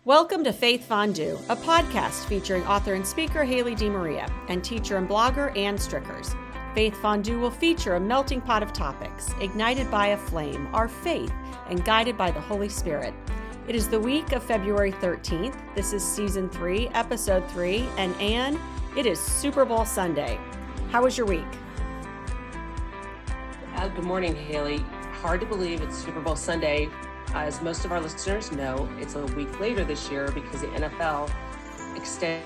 Welcome to Faith Fondue, a podcast featuring author and speaker Haley DeMaria and teacher and blogger Ann Strickers. Faith Fondue will feature a melting pot of topics, ignited by a flame, our faith, and guided by the Holy Spirit. It is the week of February 13th. This is Season 3, Episode 3, and Ann, it is Super Bowl Sunday. How was your week? Good morning, Haley. Hard to believe it's Super Bowl Sunday. As most of our listeners know, it's a week later this year because the NFL extended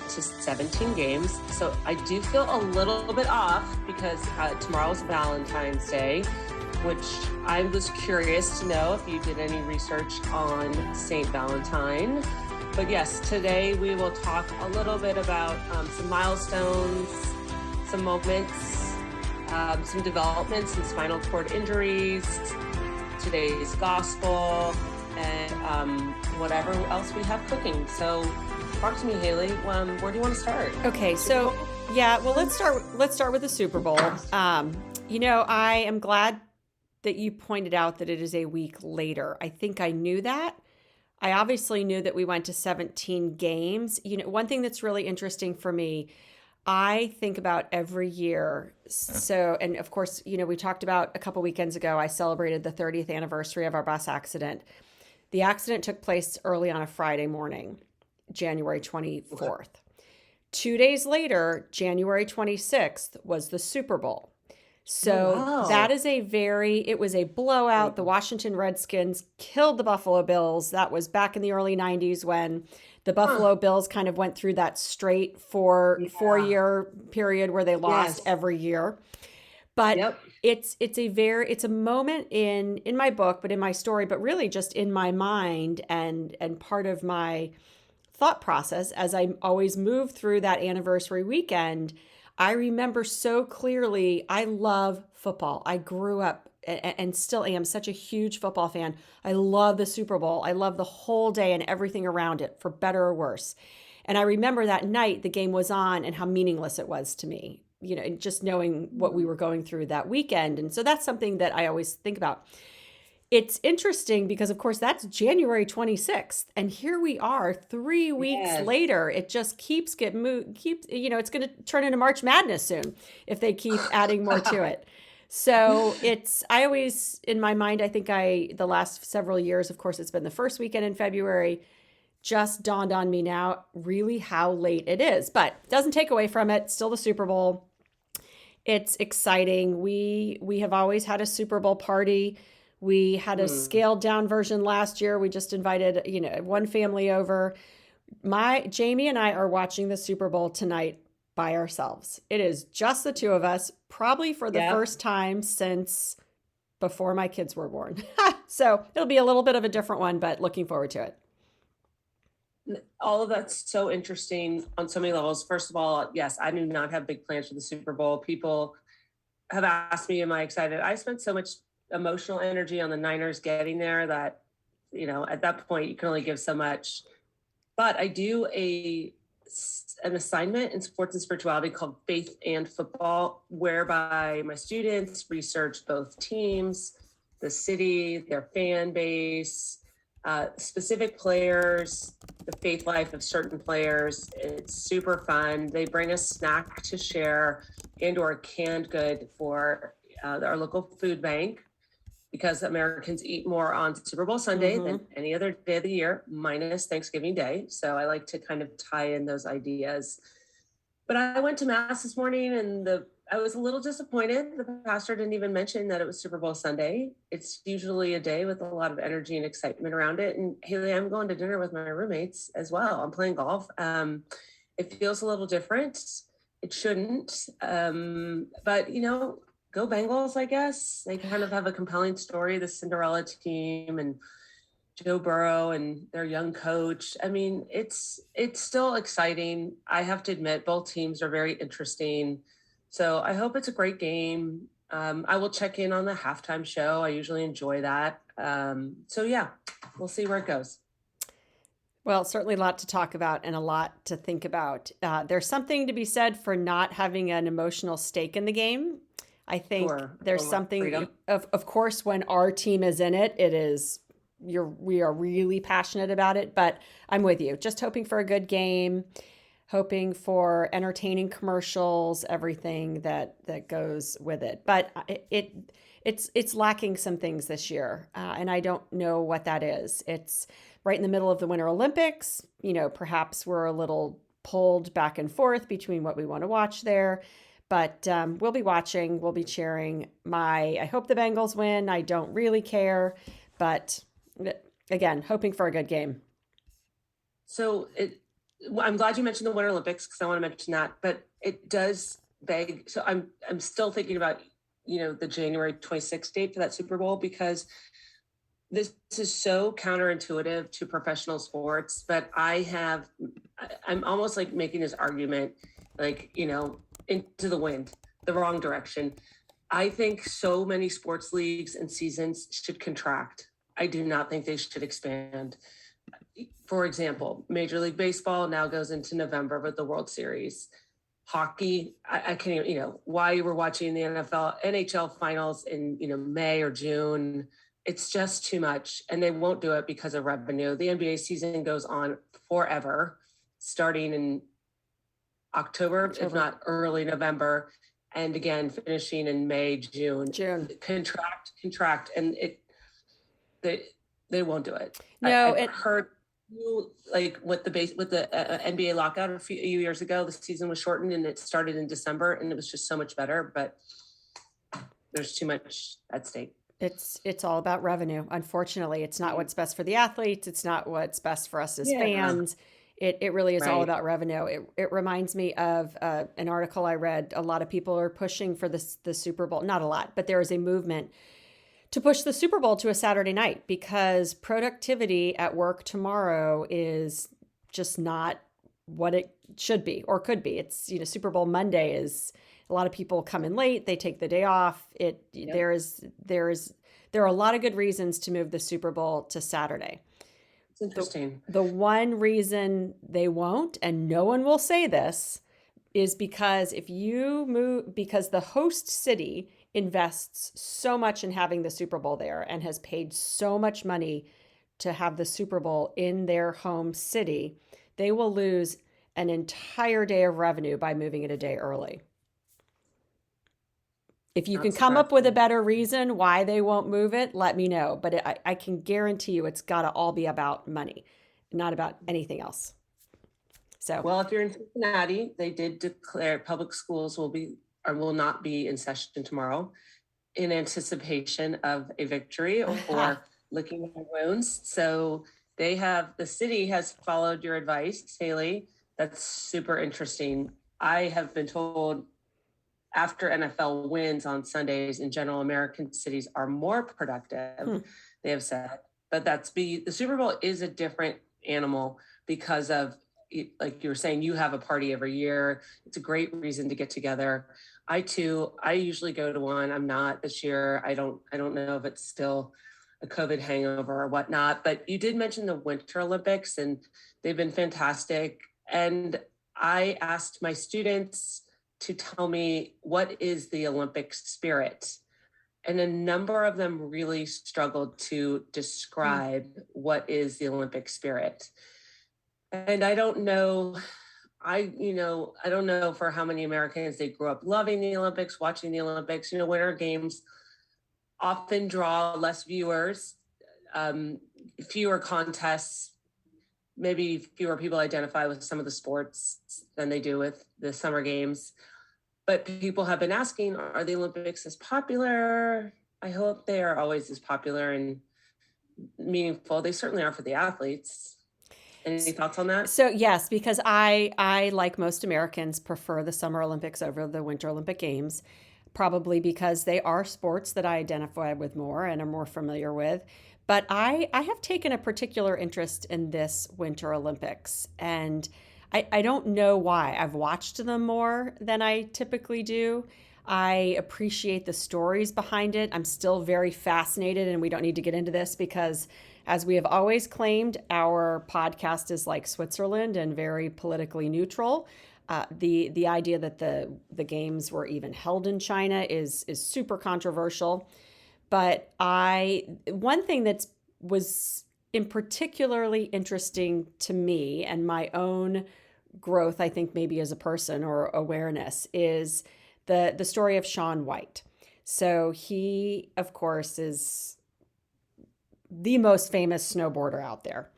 to 17 games. So I do feel a little bit off because tomorrow is Valentines Day, which I was curious to know if you did any research on Saint Valentine. But yes, today we will talk a little bit about some milestones, some moments, some developments, some spinal cord injuries, today's gospel, and whatever else we have cooking. So talk to me, Haley. Where do you want to start? Okay, so let's start with the Super Bowl. I am glad that you pointed out that it is a week later. I think I knew that. I obviously knew that we went to 17 games. One thing that's really interesting for me, I think about every year. So, and of course, we talked about a couple weekends ago, I celebrated the 30th anniversary of our bus accident. The accident took place early on a Friday morning, January 24th. 2 days later, January 26th, was the Super Bowl. So that is it was a blowout. The Washington Redskins killed the Buffalo Bills. That was back in the early 90s when the Buffalo Bills kind of went through that straight 4-year period where they lost every year. But it's a moment in my book, but in my story, but really just in my mind and part of my thought process as I always move through that anniversary weekend. I remember so clearly, I love football. I grew up and still am such a huge football fan. I love the Super Bowl. I love the whole day and everything around it, for better or worse. And I remember that night the game was on and how meaningless it was to me, just knowing what we were going through that weekend. And so that's something that I always think about. It's interesting because, of course, that's January 26th. And here we are 3 weeks later. It just keeps it's going to turn into March Madness soon if they keep adding more to it. So I always, in my mind, I think the last several years, of course, it's been the first weekend in February, just dawned on me now really how late it is. But it doesn't take away from it. Still the Super Bowl. It's exciting. We have always had a Super Bowl party. We had a scaled down version last year. We just invited, one family over. Jamie and I are watching the Super Bowl tonight by ourselves. It is just the two of us, probably for the first time since before my kids were born. So it'll be a little bit of a different one, but looking forward to it. All of that's so interesting on so many levels. First of all, yes, I do not have big plans for the Super Bowl. People have asked me, am I excited? I spent so much emotional energy on the Niners getting there that, at that point you can only give so much. But I do an assignment in sports and spirituality called Faith and Football, whereby my students research both teams, the city, their fan base, specific players, the faith life of certain players. It's super fun. They bring a snack to share and or canned good for our local food bank, because Americans eat more on Super Bowl Sunday than any other day of the year, minus Thanksgiving Day. So I like to kind of tie in those ideas. But I went to Mass this morning and I was a little disappointed. The pastor didn't even mention that it was Super Bowl Sunday. It's usually a day with a lot of energy and excitement around it. And Haley, I'm going to dinner with my roommates as well. I'm playing golf. It feels a little different. It shouldn't. But, go Bengals, I guess. They kind of have a compelling story, the Cinderella team and Joe Burrow and their young coach. I mean, it's still exciting. I have to admit, both teams are very interesting. So I hope it's a great game. I will check in on the halftime show. I usually enjoy that. We'll see where it goes. Well, certainly a lot to talk about and a lot to think about. There's something to be said for not having an emotional stake in the game. I think there's something, of course, when our team is in it, it is we are really passionate about it. But I'm with you. Just hoping for a good game, hoping for entertaining commercials, everything that goes with it. But it's lacking some things this year, and I don't know what that is. It's right in the middle of the Winter Olympics. Perhaps we're a little pulled back and forth between what we want to watch there. But we'll be watching, we'll be cheering. I hope the Bengals win. I don't really care, but again, hoping for a good game. So I'm glad you mentioned the Winter Olympics because I want to mention that, but it does beg. So I'm still thinking about the January 26th date for that Super Bowl, because this is so counterintuitive to professional sports. But I'm almost like making this argument, like into the wind, the wrong direction. I think so many sports leagues and seasons should contract. I do not think they should expand. For example, Major League Baseball now goes into November with the World Series. Hockey, I can't even, why we're watching the NHL finals in, May or June. It's just too much. And they won't do it because of revenue. The NBA season goes on forever, starting in October, if not early November. And again, finishing in May, June. Contract. And they won't do it. No, I've heard like with the NBA lockout a few years ago, the season was shortened and it started in December, and it was just so much better. But there's too much at stake. It's all about revenue. Unfortunately, it's not what's best for the athletes. It's not what's best for us as fans. It really is all about revenue. It reminds me of an article I read. A lot of people are pushing for the Super Bowl. Not a lot, but there is a movement to push the Super Bowl to a Saturday night, because productivity at work tomorrow is just not what it should be or could be. It's, Super Bowl Monday is a lot of people come in late. They take the day off. There are a lot of good reasons to move the Super Bowl to Saturday. It's interesting. The one reason they won't, and no one will say this, is because because the host city invests so much in having the Super Bowl there and has paid so much money to have the Super Bowl in their home city, they will lose an entire day of revenue by moving it a day early. If you can come up with a better reason why they won't move it, let me know. But I can guarantee you it's got to all be about money, not about anything else. So, well, if you're in Cincinnati, they did declare public schools will not be in session tomorrow in anticipation of a victory or licking their wounds. So the city has followed your advice, Haley. That's super interesting. I have been told after NFL wins on Sundays in general, American cities are more productive, they have said. But the Super Bowl is a different animal because of, like you were saying, you have a party every year. It's a great reason to get together. I usually go to one. I'm not this year. I don't know if it's still a COVID hangover or whatnot, but you did mention the Winter Olympics and they've been fantastic. And I asked my students to tell me what is the Olympic spirit. And a number of them really struggled to describe what is the Olympic spirit. And I don't know, I don't know for how many Americans they grew up loving the Olympics, watching the Olympics. Winter games often draw less viewers, fewer contests, maybe fewer people identify with some of the sports than they do with the summer games. But people have been asking, are the Olympics as popular? I hope they are always as popular and meaningful. They certainly are for the athletes. Any thoughts on that? So yes, because I like most Americans prefer the Summer Olympics over the Winter Olympic Games, probably because they are sports that I identify with more and are more familiar with. But I have taken a particular interest in this Winter Olympics, and I don't know why. I've watched them more than I typically do. I appreciate the stories behind it. I'm still very fascinated, and we don't need to get into this because, as we have always claimed, our podcast is like Switzerland and very politically neutral. The idea that the games were even held in China is super controversial. But one thing that's was in particularly interesting to me and my own growth, I think maybe as a person or awareness, is the story of Shaun White. So he, of course, is the most famous snowboarder out there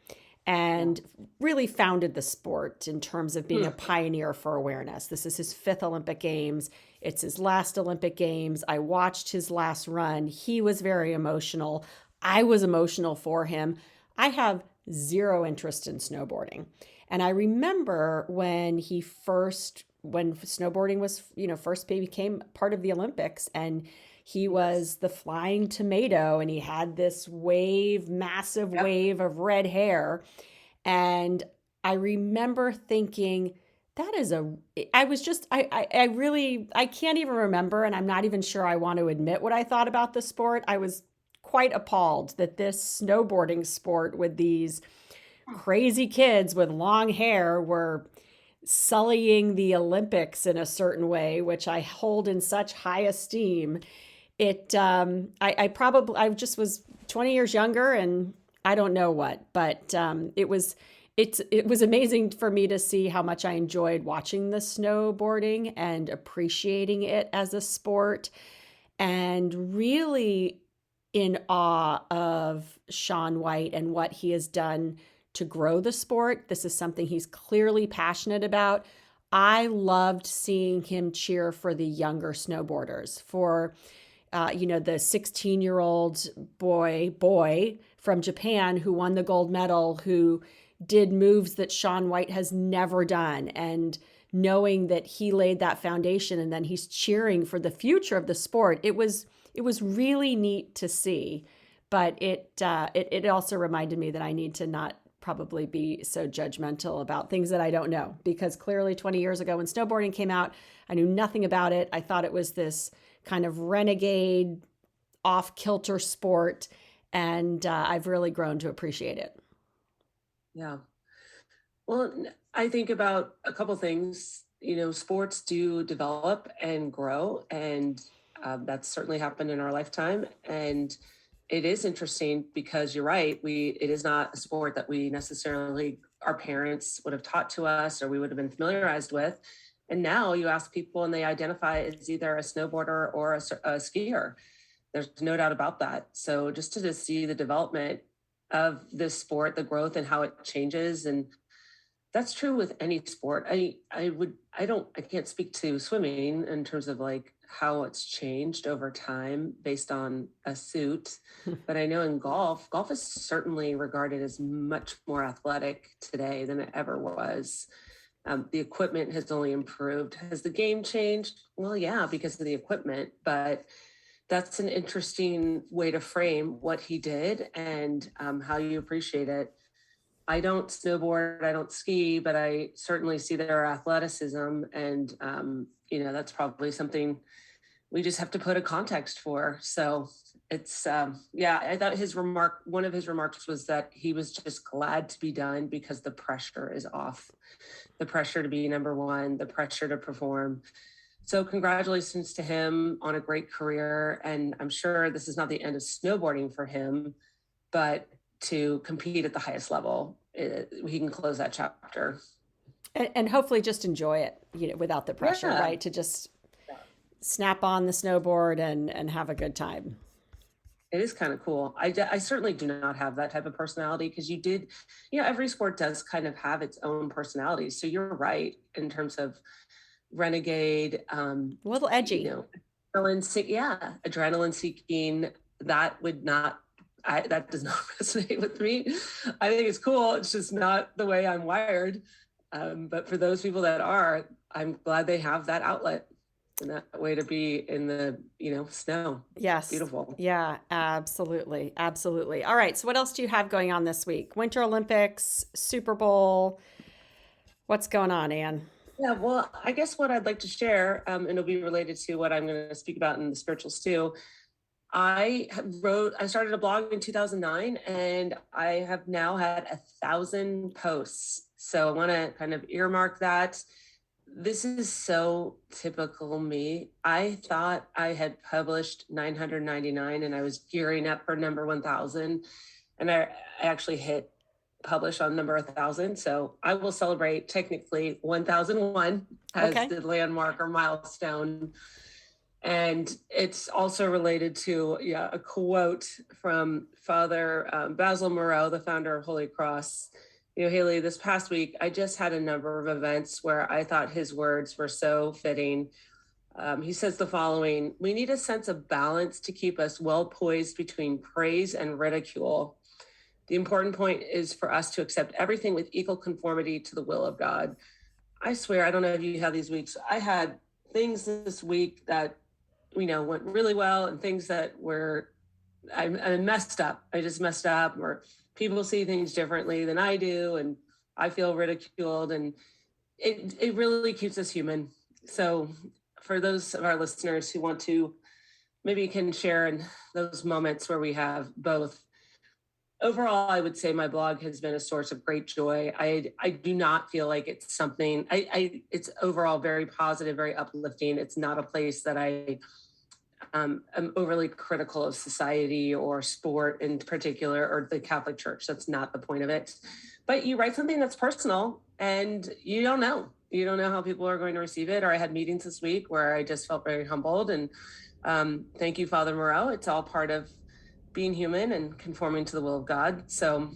Yeah. and really founded the sport in terms of being a Hmm. pioneer for awareness. This is his fifth Olympic Games. It's his last Olympic Games. I watched his last run. He was very emotional. I was emotional for him. I have zero interest in snowboarding. And I remember when snowboarding was, first became part of the Olympics, and he Yes. was the flying tomato, and he had this massive Yep. wave of red hair. And I remember thinking, that is a, I was just, I really, I can't even remember. And I'm not even sure I want to admit what I thought about the sport. I was quite appalled that this snowboarding sport with these crazy kids with long hair were sullying the Olympics in a certain way, which I hold in such high esteem. I just was 20 years younger, and I don't know what, but it was amazing for me to see how much I enjoyed watching the snowboarding and appreciating it as a sport, and really in awe of Shaun White and what he has done to grow the sport. This is something he's clearly passionate about. I loved seeing him cheer for the younger snowboarders, for the 16-year-old boy from Japan who won the gold medal, who did moves that Shaun White has never done, and knowing that he laid that foundation, and then he's cheering for the future of the sport. It was really neat to see, but it also reminded me that I need to not probably be so judgmental about things that I don't know, because clearly 20 years ago when snowboarding came out, I knew nothing about it. I thought it was this kind of renegade, off kilter sport, and I've really grown to appreciate it. Yeah. Well, I think about a couple things. Sports do develop and grow, and that's certainly happened in our lifetime. And it is interesting because you're right. It is not a sport that we necessarily our parents would have taught to us or we would have been familiarized with. And now you ask people, and they identify as either a snowboarder or a skier. There's no doubt about that. So just to see the development of this sport, the growth and how it changes, and that's true with any sport. I can't speak to swimming in terms of like how it's changed over time based on a suit, but I know in golf is certainly regarded as much more athletic today than it ever was. The equipment has only improved. Has the game changed? Well, yeah, because of the equipment, but that's an interesting way to frame what he did and how you appreciate it. I don't snowboard, I don't ski, but I certainly see their athleticism. And, that's probably something we just have to put a context for. So yeah, I thought one of his remarks was that he was just glad to be done because the pressure is off. The pressure to be number one, the pressure to perform. So congratulations to him on a great career. And I'm sure this is not the end of snowboarding for him, but to compete at the highest level, he can close that chapter. And hopefully just enjoy it, without the pressure, Yeah. right? To just snap on the snowboard and have a good time. It is kind of cool. I certainly do not have that type of personality because every sport does kind of have its own personality. So you're right in terms of renegade, A little edgy. adrenaline seeking. That would not, that does not resonate with me. I think it's cool. It's just not the way I'm wired. But for those people that are, I'm glad they have that outlet and that way to be in the, snow. It's Yes. beautiful. Yeah, absolutely. Absolutely. All right. So what else do you have going on this week? Winter Olympics, Super Bowl. What's going on, Anne? Yeah, well, I guess what I'd like to share, and it'll be related to what I'm going to speak about in the spiritual stew. I started a blog in 2009, and I have now had 1,000 posts. So I want to kind of earmark that. This is so typical me. I thought I had published 999 and I was gearing up for number 1,000. And I actually hit publish on number 1,000. So I will celebrate technically 1,001 as Okay. the landmark or milestone. And it's also related to a quote from Father Basil Moreau, the founder of Holy Cross. Haley, this past week, I just had a number of events where I thought his words were so fitting. He says the following: we need a sense of balance to keep us well poised between praise and ridicule. The important point is for us to accept everything with equal conformity to the will of God. I swear, I don't know if you have these weeks. I had things this week that, went really well, and things that were, I messed up. I just messed up, or people see things differently than I do, and I feel ridiculed, and it really keeps us human. So for those of our listeners who want to, maybe can share in those moments where we have both. Overall, I would say my blog has been a source of great joy. I do not feel like it's something, it's overall very positive, very uplifting. It's not a place that I am overly critical of society or sport in particular, or the Catholic Church. That's not the point of it. But you write something that's personal, and you don't know. You don't know how people are going to receive it. Or I had meetings this week where I just felt very humbled. And thank you, Father Moreau. It's all part of being human and conforming to the will of God. So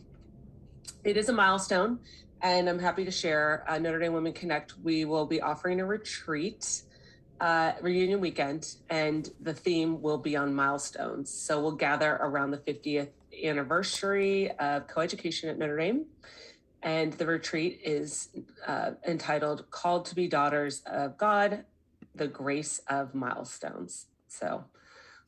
it is a milestone, and I'm happy to share Notre Dame Women Connect. We will be offering a retreat, reunion weekend, and the theme will be on milestones. So we'll gather around the 50th anniversary of coeducation at Notre Dame. And the retreat is entitled Called to Be Daughters of God, the Grace of Milestones. So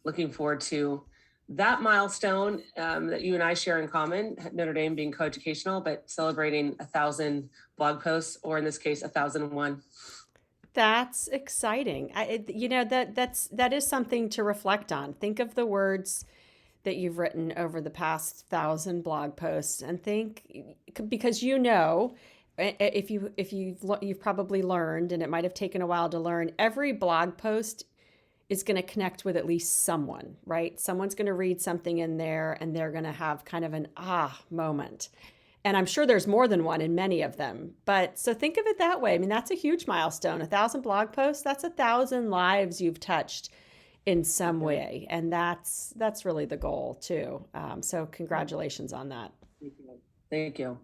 looking forward to that milestone that you and I share in common, Notre Dame being coeducational, but celebrating 1,000 blog posts, or in this case, 1,001. That's exciting. That is something to reflect on. Think of the words that you've written over the past 1,000 blog posts, and think, because if you've probably learned, and it might have taken a while to learn, every blog post is going to connect with at least someone, right? Someone's going to read something in there, and they're going to have kind of an moment. And I'm sure there's more than one in many of them. But so think of it that way. I mean, that's a huge milestone. 1,000 blog posts, that's 1,000 lives you've touched in some way. And that's really the goal too. So congratulations on that. Thank you.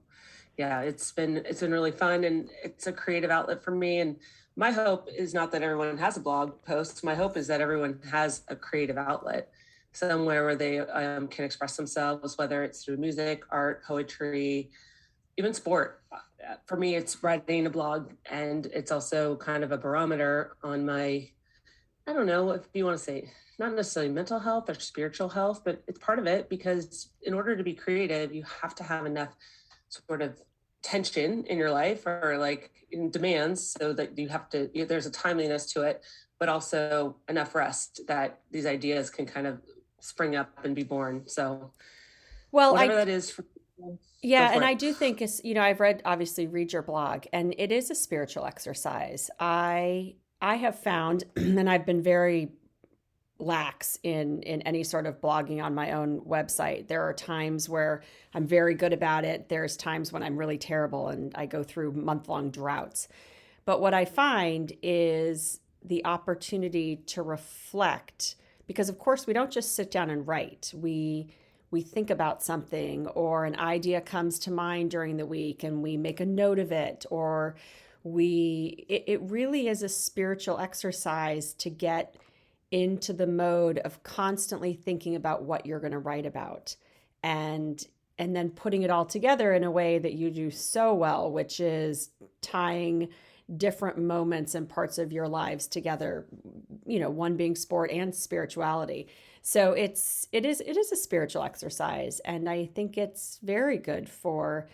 Yeah, it's been really fun, and it's a creative outlet for me. And my hope is not that everyone has a blog post. My hope is that everyone has a creative outlet somewhere where they can express themselves, whether it's through music, art, poetry, even sport. For me, it's writing a blog, and it's also kind of a barometer on my, I don't know if you want to say, not necessarily mental health or spiritual health, but it's part of it, because in order to be creative, you have to have enough sort of tension in your life, or like in demands, so that there's a timeliness to it, but also enough rest that these ideas can kind of spring up and be born. So whatever that is for people, yeah, and it. I do think I've read your blog, and it is a spiritual exercise. I have found, and I've been very lax in any sort of blogging on my own website. There are times where I'm very good about it. There's times when I'm really terrible, and I go through month-long droughts. But what I find is the opportunity to reflect, because of course we don't just sit down and write. We think about something, or an idea comes to mind during the week, and we make a note of it, or it really is a spiritual exercise to get into the mode of constantly thinking about what you're going to write about, and then putting it all together in a way that you do so well, which is tying different moments and parts of your lives together, one being sport and spirituality. So it is a spiritual exercise, and I think it's very good for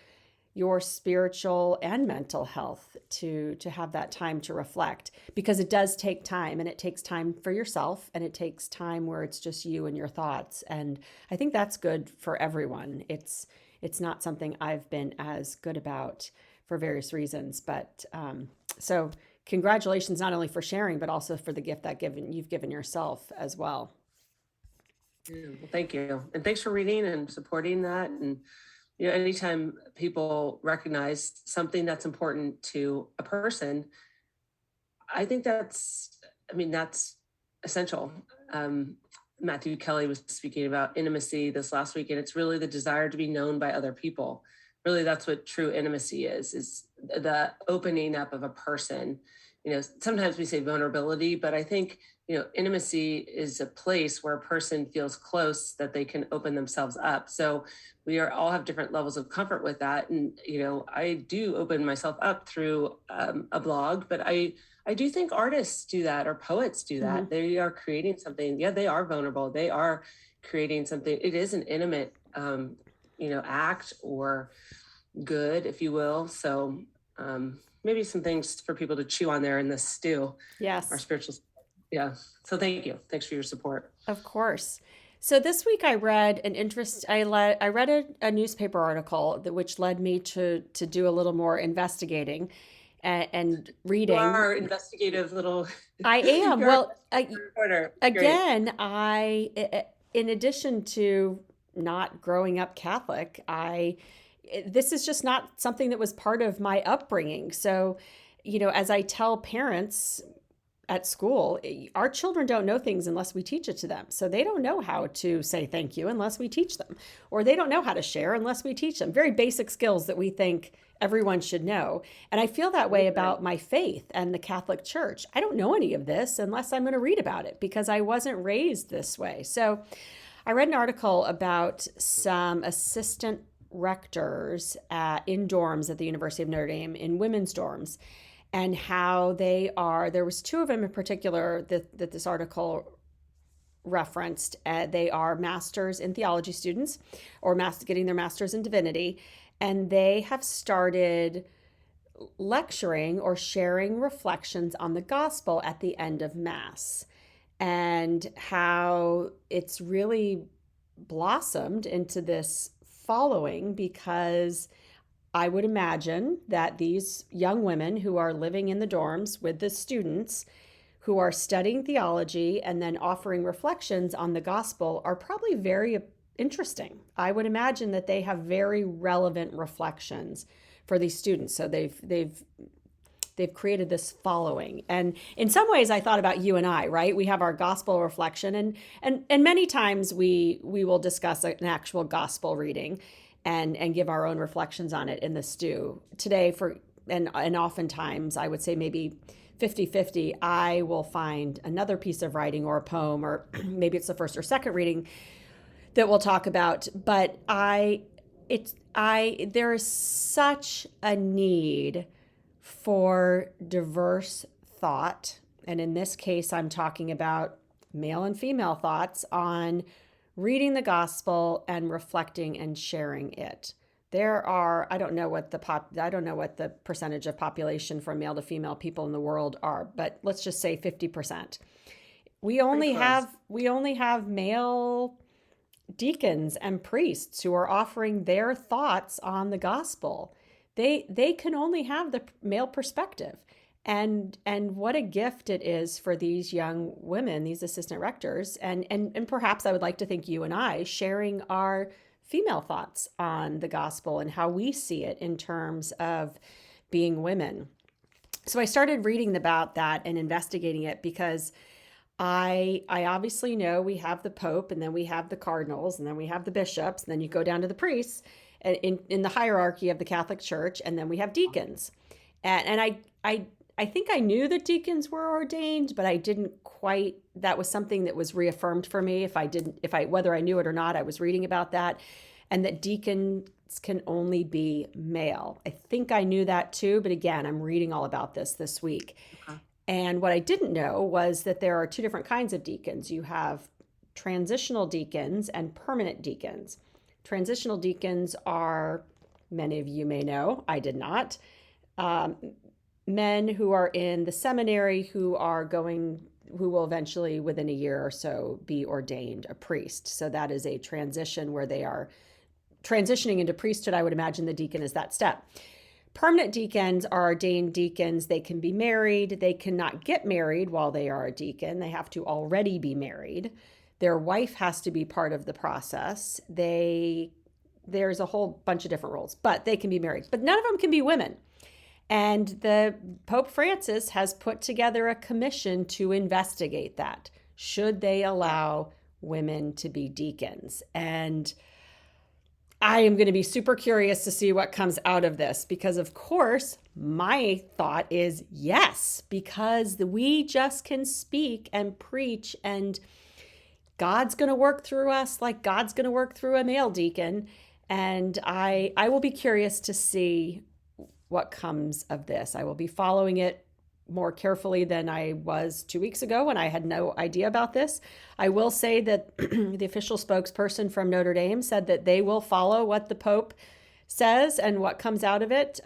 your spiritual and mental health to have that time to reflect, because it does take time, and it takes time for yourself, and it takes time where it's just you and your thoughts. And I think that's good for everyone. It's not something I've been as good about for various reasons, but so congratulations, not only for sharing, but also for the gift that you've given yourself as well. Yeah, well, thank you. And thanks for reading and supporting that. And, anytime people recognize something that's important to a person, I think that's essential. Um, Matthew Kelly was speaking about intimacy this last week, and it's really the desire to be known by other people. Really, that's what true intimacy is the opening up of a person. Sometimes we say vulnerability, but I think, intimacy is a place where a person feels close that they can open themselves up. So we are all have different levels of comfort with that. And, I do open myself up through a blog, but I do think artists do that or poets do Hmm. that. They are creating something. Yeah, they are vulnerable. They are creating something. It is an intimate, act or good, if you will. So maybe some things for people to chew on there in this stew, our Yes, spiritual. Yeah. So thank you. Thanks for your support. of course. So this week I read an interest. I read a newspaper article which led me to do a little more investigating and You reading. are investigative little. I am. You're a Well, reporter. Great. again, in addition to not growing up Catholic, this is just not something that was part of my upbringing. So, as I tell parents at school, our children don't know things unless we teach it to them. So they don't know how to say thank you unless we teach them, or they don't know how to share unless we teach them. Very basic skills that we think everyone should know. And I feel that way Amen. about my faith and the Catholic Church. I don't know any of this unless I'm going to read about it because I wasn't raised this way. So I read an article about some assistant rectors in dorms at the University of Notre Dame, in women's dorms, and how they are. There was two of them in particular that this article referenced. They are masters in theology students, or getting their masters in divinity, and they have started lecturing or sharing reflections on the gospel at the end of Mass, and how it's really blossomed into this following because I would imagine that these young women who are living in the dorms with the students who are studying theology and then offering reflections on the gospel are probably very interesting. I would imagine that they have very relevant reflections for these students. So they've created this following. And in some ways I thought about you and I, right? We have our gospel reflection, and many times we will discuss an actual gospel reading and give our own reflections on it in the stew. Today and oftentimes I would say maybe 50-50, I will find another piece of writing or a poem, or maybe it's the first or second reading that we'll talk about. But there is such a need for diverse thought. And in this case, I'm talking about male and female thoughts on reading the gospel and reflecting and sharing it. There are, I don't know what the percentage of population from male to female people in the world are, but let's just say 50%. We Pretty only close. have we only have male deacons and priests who are offering their thoughts on the gospel. They can only have the male perspective. And what a gift it is for these young women, these assistant rectors, and perhaps I would like to think you and I sharing our female thoughts on the gospel and how we see it in terms of being women. So I started reading about that and investigating it because I obviously know we have the Pope, and then we have the cardinals, and then we have the bishops, and then you go down to the priests in the hierarchy of the Catholic Church, and then we have deacons. And I think I knew that deacons were ordained, but I didn't quite. That was something that was reaffirmed for me. Whether I knew it or not, I was reading about that, and that deacons can only be male. I think I knew that too, but again, I'm reading all about this week. Okay. And what I didn't know was that there are two different kinds of deacons. You have transitional deacons and permanent deacons. Transitional deacons are, many of you may know, I did not, um, men who are in the seminary who will eventually within a year or so be ordained a priest. So that is a transition where they are transitioning into priesthood. I would imagine the deacon is that step. Permanent deacons are ordained deacons. They can be married. They cannot get married while they are a deacon. They have to already be married. Their wife has to be part of the process. There's a whole bunch of different roles, but they can be married. But none of them can be women. And the Pope Francis has put together a commission to investigate that. Should they allow women to be deacons? And I am going to be super curious to see what comes out of this because, of course, my thought is yes, because we just can speak and preach, and God's going to work through us like God's going to work through a male deacon. And I will be curious to see what comes of this. I will be following it more carefully than I was 2 weeks ago when I had no idea about this. I will say that the official spokesperson from Notre Dame said that they will follow what the Pope says and what comes out of it.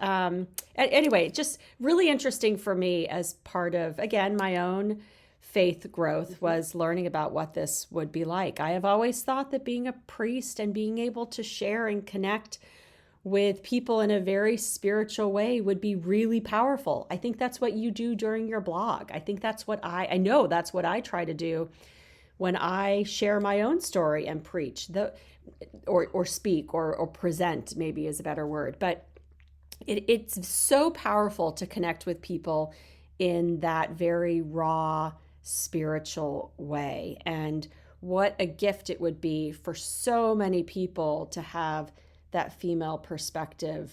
Anyway, just really interesting for me as part of, again, my own faith growth was learning about what this would be like. I have always thought that being a priest and being able to share and connect with people in a very spiritual way would be really powerful. I think that's what you do during your blog. I think that's what I know that's what I try to do when I share my own story and preach or speak or present, maybe is a better word. But it's so powerful to connect with people in that very raw spiritual way. And what a gift it would be for so many people to have that female perspective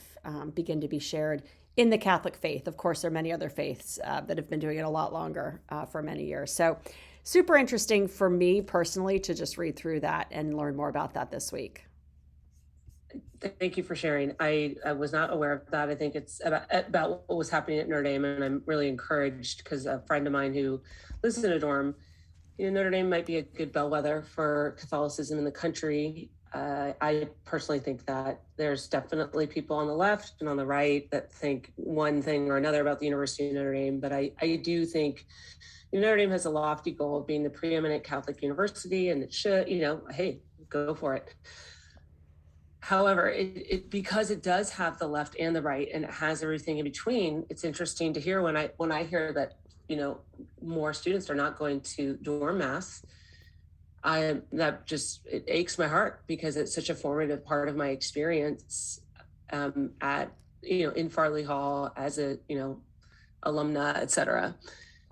begin to be shared in the Catholic faith. Of course, there are many other faiths that have been doing it a lot longer for many years. So super interesting for me personally to just read through that and learn more about that this week. Thank you for sharing. I was not aware of that. I think it's about what was happening at Notre Dame, and I'm really encouraged because a friend of mine who lives in a dorm, Notre Dame might be a good bellwether for Catholicism in the country. I personally think that there's definitely people on the left and on the right that think one thing or another about the University of Notre Dame, but I do think Notre Dame has a lofty goal of being the preeminent Catholic university, and it should, hey, go for it. However, because it does have the left and the right, and it has everything in between, it's interesting to hear when I hear that more students are not going to dorm mass. It aches my heart because it's such a formative part of my experience at in Farley Hall as a alumna, etc.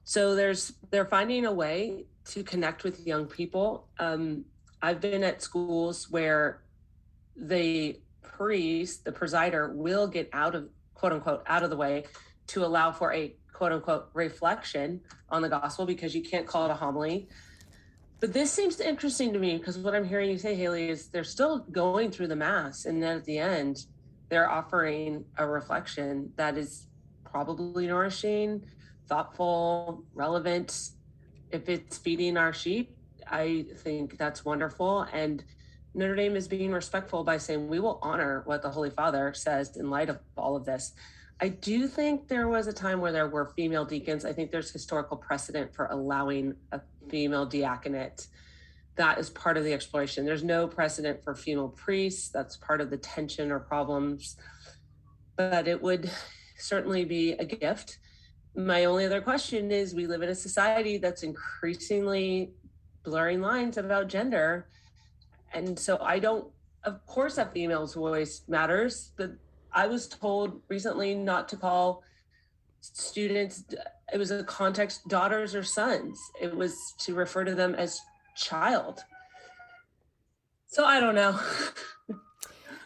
So they're finding a way to connect with young people. I've been at schools where the priest, the presider, will get out of, quote unquote, out of the way to allow for a, quote unquote, reflection on the gospel, because you can't call it a homily. But this seems interesting to me because what I'm hearing you say, Haley, is they're still going through the mass, and then at the end, they're offering a reflection that is probably nourishing, thoughtful, relevant. If it's feeding our sheep, I think that's wonderful. And Notre Dame is being respectful by saying we will honor what the Holy Father says in light of all of this. I do think there was a time where there were female deacons. I think there's historical precedent for allowing a female diaconate. That is part of the exploration. There's no precedent for female priests. That's part of the tension or problems. But it would certainly be a gift. My only other question is, we live in a society that's increasingly blurring lines about gender. And so of course, a female's voice matters, but I was told recently not to call students, it was a context, daughters or sons. It was to refer to them as child. So I don't know.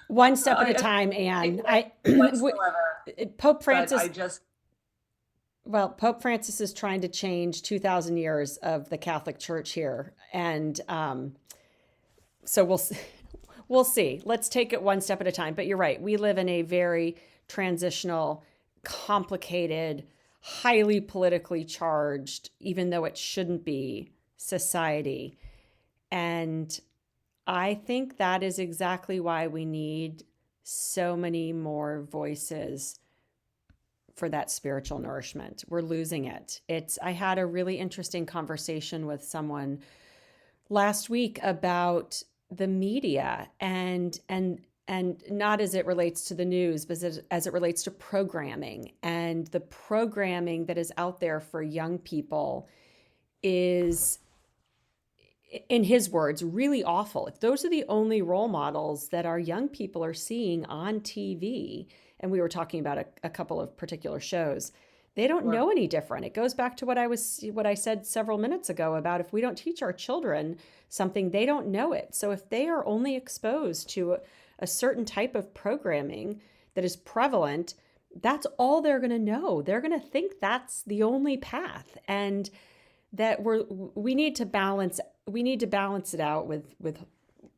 One step at a time, Anne. Pope Francis. Pope Francis is trying to change 2,000 years of the Catholic Church here, and so we'll see. Let's take it one step at a time. But you're right. We live in a very transitional, complicated, highly politically charged, even though it shouldn't be, society. And I think that is exactly why we need so many more voices for that spiritual nourishment. We're losing it. I had a really interesting conversation with someone last week about the media and not as it relates to the news, but as it relates to programming. And the programming that is out there for young people is in his words, really awful. If those are the only role models that our young people are seeing on TV, and we were talking about a couple of particular shows, they don't Sure. know any different. It goes back to what I said several minutes ago about if we don't teach our children something, they don't know it. So if they are only exposed to a certain type of programming that is prevalent, that's all they're going to know. They're going to think that's the only path, and that we need to balance it out with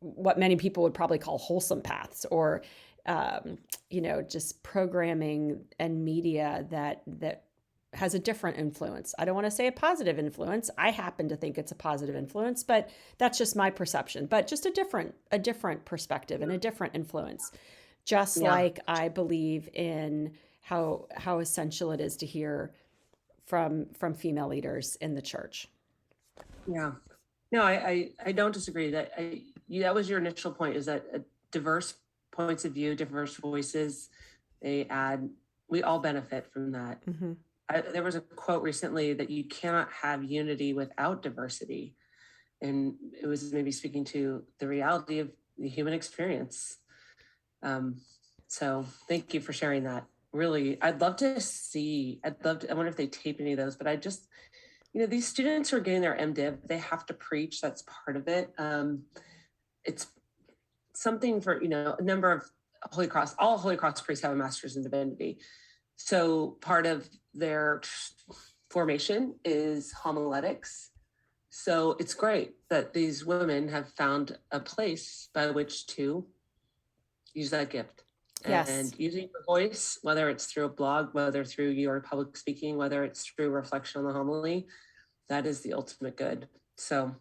what many people would probably call wholesome paths, or just programming and media that has a different influence. I don't want to say a positive influence. I happen to think it's a positive influence, but that's just my perception. But just a different perspective and a different influence. Just like I believe in how essential it is to hear from female leaders in the church. Yeah. No, I don't disagree. That that was your initial point, is that diverse points of view, diverse voices, we all benefit from that. Mm-hmm. There was a quote recently that you cannot have unity without diversity. And it was maybe speaking to the reality of the human experience. So thank you for sharing that. Really, I wonder if they tape any of those, but these students who are getting their MDiv, they have to preach. That's part of it. It's something for, a number of all Holy Cross priests have a master's in divinity. So part of their formation is homiletics. So it's great that these women have found a place by which to use that gift. Yes. And using your voice, whether it's through a blog, whether through your public speaking, whether it's through reflection on the homily, that is the ultimate good. So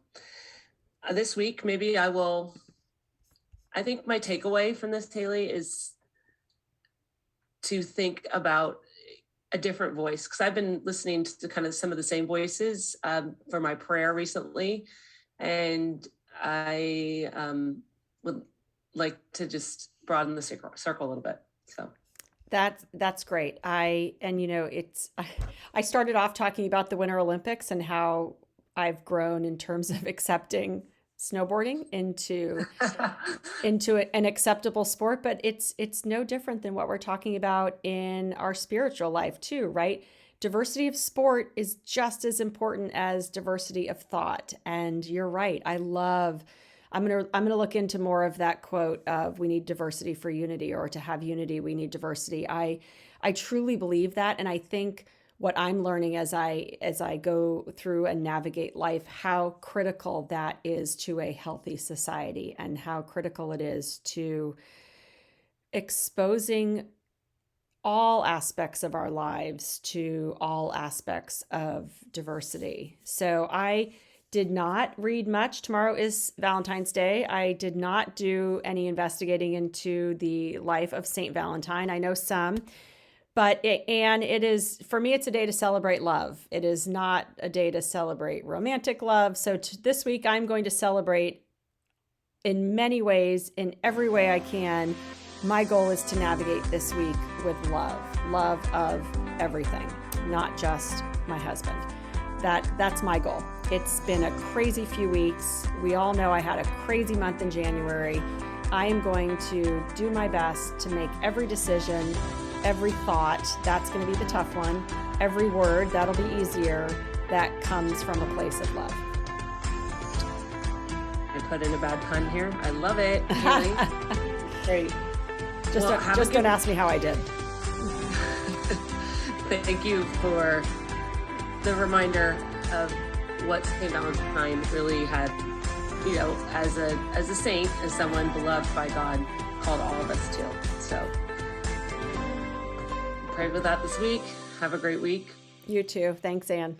this week, maybe I think my takeaway from this, Haley, is to think about a different voice, because I've been listening to kind of some of the same voices for my prayer recently, and I would like to just broaden the circle a little bit. So that's great. I started off talking about the Winter Olympics and how I've grown in terms of accepting snowboarding into an acceptable sport, but it's no different than what we're talking about in our spiritual life too, right? Diversity of sport is just as important as diversity of thought. And you're right. I'm going to look into more of that quote of we need diversity for unity, or to have unity, we need diversity. I truly believe that. And I think what I'm learning as I go through and navigate life, how critical that is to a healthy society, and how critical it is to exposing all aspects of our lives to all aspects of diversity. So I did not read much. Tomorrow is Valentine's Day. I did not do any investigating into the life of Saint Valentine. I know some, but it is, for me, it's a day to celebrate love. It is not a day to celebrate romantic love. So this week I'm going to celebrate in many ways, in every way I can. My goal is to navigate this week with love of everything, not just my husband. That's my goal. It's been a crazy few weeks. We all know I had a crazy month in January. I am going to do my best to make every decision, every thought, that's going to be the tough one, every word, that'll be easier, that comes from a place of love. I put in a bad pun here. I love it. Really? Great. Just don't ask me how I did. Thank you for the reminder of what St. Valentine really had, as a saint, as someone beloved by God, called all of us to. So pray with that this week. Have a great week. You too. Thanks, Anne.